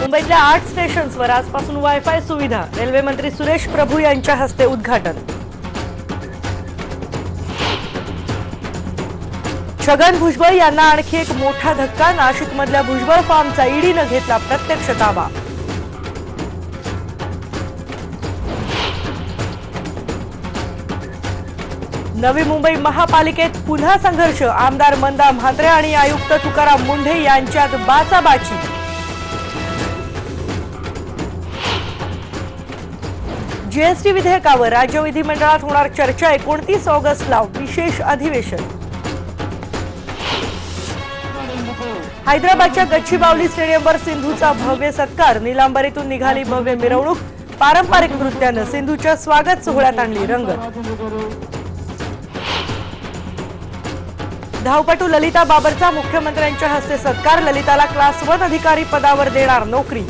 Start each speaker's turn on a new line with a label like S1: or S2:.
S1: मुंबईतल्या 8 स्टेशन्सवर आजपासून वायफाय सुविधा। रेल्वे मंत्री सुरेश प्रभू यांच्या हस्ते उद्घाटन। छगन भुजबळ यांना आणखी एक मोठा धक्का। नाशिकमधल्या भुजबळ फार्मचा ईडीने घेतला प्रत्यक्ष ताबा। नवी मुंबई महापालिकेत पुन्हा संघर्ष। आमदार मंदा म्हात्रे आणि आयुक्त तुकाराम मुंढे यांच्यात बाचाबाची। जीएसटी विधेयकावर राज्य विधिमंडळात होणार चर्चा। 29 ऑगस्टला विशेष अधिवेशन। हैदराबादच्या गच्चीबावली स्टेडियमवर सिंधूचा भव्य सत्कार। निलांबरीतून निघाली भव्य मिरवणूक। पारंपरिक नृत्यानं सिंधूच्या स्वागत सोहळ्यात आणली रंगत। धावपटू ललिता बाबरचा मुख्यमंत्र्यांच्या हस्ते सत्कार। ललिताला क्लास 1 अधिकारी पदावर देणार नोकरी।